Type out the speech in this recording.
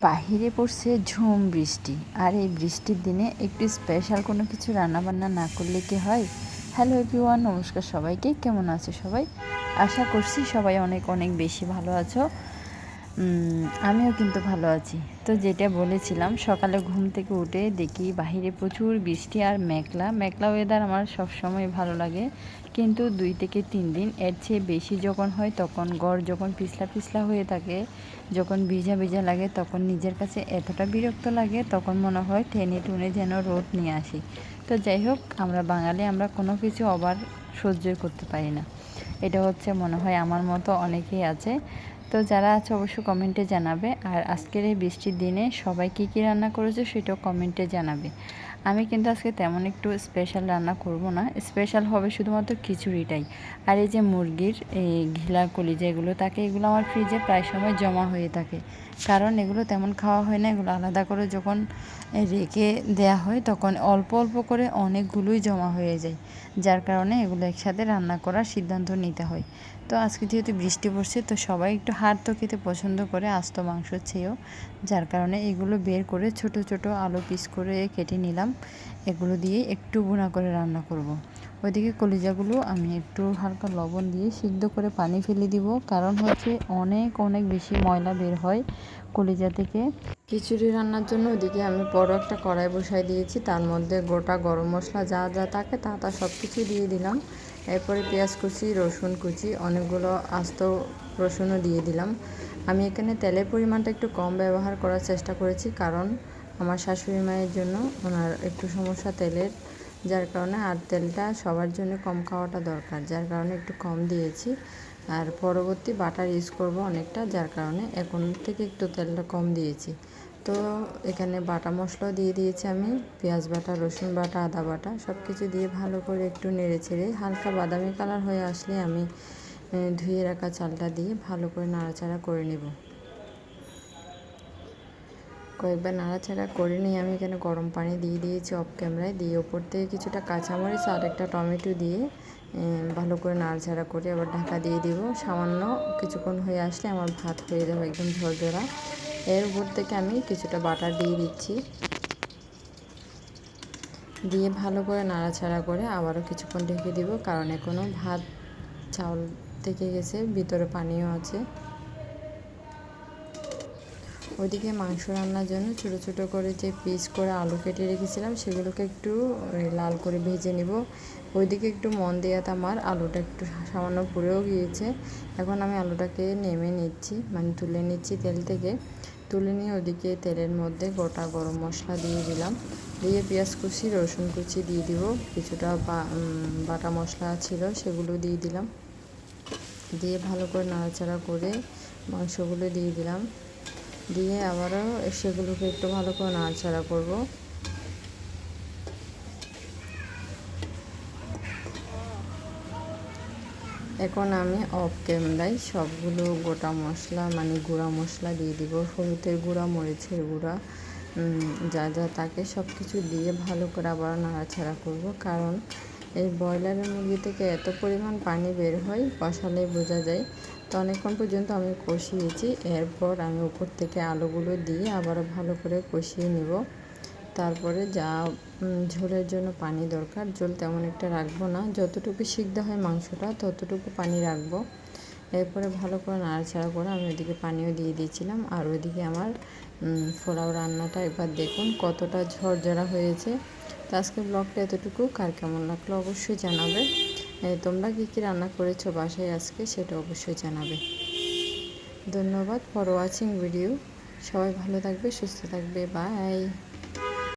বাহিরে পড়ছে ঝুম বৃষ্টি, আর এই বৃষ্টির দিনে একটু স্পেশাল কোনো কিছু রান্নাবান্না না করলে কি হয়। হ্যালো এভরিওয়ান, নমস্কার সবাইকে। কেমন আছো সবাই? আশা করছি সবাই অনেক অনেক বেশি ভালো আছো। আমিও কিন্তু ভালো আছি। তো যেটা বলেছিলাম, সকালে ঘুম থেকে উঠে দেখি বাহিরে প্রচুর বৃষ্টি আর মেঘলা মেঘলা ওয়েদার আমার সবসময় ভালো লাগে, কিন্তু 2 থেকে 3 দিন এর চেয়ে বেশি যখন হয় তখন ঘর যখন পিছলা পিছলা হয়ে থাকে, যখন ভিজা ভিজা লাগে, তখন নিজের কাছে এতটা বিরক্ত লাগে, তখন মনে হয় টেনে টুনে যেন রোদ নিয়ে আসি। তো যাই হোক, আমরা বাঙালি, আমরা কোনো কিছু আবার সহ্যই করতে পারি না। এটা হচ্ছে মনে হয় আমার মতো অনেকেই আছে। তো যারা আছে অবশ্যই কমেন্টে জানাবে। আর আজকের এই বৃষ্টির দিনে সবাই কী কী রান্না করেছে সেটাও কমেন্টে জানাবে। আমি কিন্তু আজকে তেমন একটু স্পেশাল রান্না করব না, স্পেশাল হবে শুধুমাত্র খিচুড়িটাই। আর এই যে মুরগির এই ঘিলা কলিজা এগুলো থাকে, এগুলো আমার ফ্রিজে প্রায় সময় জমা হয়ে থাকে, কারণ এগুলো তেমন খাওয়া হয় না। এগুলো আলাদা করে যখন রেখে দেয়া হয় তখন অল্প অল্প করে অনেকগুলোই জমা হয়ে যায়, যার কারণে এগুলো একসাথে রান্না করার সিদ্ধান্ত নিতে হয়। তো আজকে যেহেতু বৃষ্টি পড়ছে, তো সবাই একটু হাড় তো খেতে পছন্দ করে আস্ত মাংসর চেয়েও, যার কারণে এগুলো বের করে ছোট ছোট আলু পিস করে কেটে নিলাম। এগুলো দিয়ে একটু ভুনা করে রান্না করব। ওইদিকে কলিজাগুলো আমি একটু হালকা লবণ দিয়ে সিদ্ধ করে পানি ফেলে দিব, কারণ হচ্ছে অনেক অনেক বেশি ময়লা বের হয় কলিজা থেকে। খিচুড়ি রান্নার জন্য ওদিকে আমি বড় একটা কড়াই বসাই দিয়েছি, তার মধ্যে গোটা গরম মশলা যা যা থাকে তা সব কিছু দিয়ে দিলাম। এরপরে পেঁয়াজ কুচি, রসুন কুচি, অনেকগুলো আস্ত রসুনও দিয়ে দিলাম। আমি এখানে তেলের পরিমাণটা একটু কম ব্যবহার করার চেষ্টা করেছি, কারণ আমার শাশুড়ি মায়ের জন্য ওনার একটু সমস্যা তেলের, যার কারণে আর তেলটা সবার জন্য কম খাওয়াটা দরকার, যার কারণে একটু কম দিয়েছি। আর পরবর্তী বাটার ইউজ করব অনেকটা, যার কারণে এখন থেকে একটু তেলটা কম দিয়েছি। তো এখানে বাটা মশলাও দিয়ে দিয়েছি আমি, পেঁয়াজ বাটা, রসুন বাটা, আদা বাটা সব কিছু দিয়ে ভালো করে একটু নেড়ে ছেড়ে হালকা বাদামি কালার হয়ে আসলে আমি ধুয়ে রাখা চালটা দিয়ে ভালো করে নাড়াচাড়া করে নেব। কয়েকবার নাড়াচাড়া করে নিয়ে আমি এখানে গরম পানি দিয়ে দিয়েছি অফ ক্যামেরায়, দিয়ে ওপর থেকে কিছুটা কাঁচামরিচ আর একটা টমেটো দিয়ে ভালো করে নাড়াচাড়া করে আবার ঢাকা দিয়ে দিব। সামান্য কিছুক্ষণ হয়ে আসলে আমার ভাত হয়ে যাবে একদম ঝরঝরা। এর উপর থেকে আমি কিছুটা বাটার দিয়ে দিচ্ছি, দিয়ে ভালো করে নাড়াচাড়া করে আবারও কিছুক্ষণ ঢেকে দিব, কারণ এখনও ভাত চাউল থেকে গেছে, ভিতরে পানিও আছে। ওইদিকে মাংস রান্নার জন্য ছোটো ছোটো করে যে পিস করে আলু কেটে রেখেছিলাম সেগুলোকে একটু লাল করে ভেজে নিব। ওইদিকে একটু মন দেওয়াতে আমার আলুটা একটু সামান্য পুড়েও গিয়েছে। এখন আমি আলুটাকে নেমে নিচ্ছি, মানে তুলে নিচ্ছি তেল থেকে। তুলে নিয়ে ওদিকে তেলের মধ্যে গোটা গরম মশলা দিয়ে দিলাম, দিয়ে পেঁয়াজ কুচি, রসুন কুচি দিয়ে দিব, কিছুটা বাটা মশলা ছিল সেগুলো দিয়ে দিলাম, দিয়ে ভালো করে নাড়াচাড়া করে মাংসগুলো দিয়ে দিলাম, দিয়ে আবারও সেগুলোকে একটু ভালো করে নাড়াচাড়া করব। এখন আমি অফ ক্যামেরায় সবগুলো গোটা মশলা, মানে গুঁড়া মশলা দিয়ে দিব, হলুদের গুঁড়া, মরিচের গুঁড়া, যা যা থাকে সব কিছু দিয়ে ভালো করে আবার নাড়াচাড়া করব, কারণ এই ব্রয়লারের মুরগি থেকে এত পরিমাণ পানি বের হয়, কষালে বোঝা যায়। তো অনেকক্ষণ পর্যন্ত আমি কষিয়েছি, এরপর আমি উপর থেকে আলুগুলো দিয়ে আবারও ভালো করে কষিয়ে নেব। তারপরে যা ঝোলের জন্য পানি দরকার, ঝোল তেমন একটা রাখবো না, যতটুকু সিদ্ধ হয় মাংসটা ততটুকু পানি রাখবো। এরপরে ভালো করে নাড়াচাড়া করে আমি ওইদিকে পানিও দিয়ে দিয়েছিলাম। আর ওইদিকে আমার পোলাও রান্নাটা একবার দেখুন কতটা ঝরঝরা হয়েছে। তো আজকে ব্লগটা এতটুকু, কার কেমন লাগলো অবশ্যই জানাবে। তোমরা কী কী রান্না করেছো বাসায় আজকে সেটা অবশ্যই জানাবে। ধন্যবাদ ফর ওয়াচিং ভিডিও। সবাই ভালো থাকবে, সুস্থ থাকবে, বাই।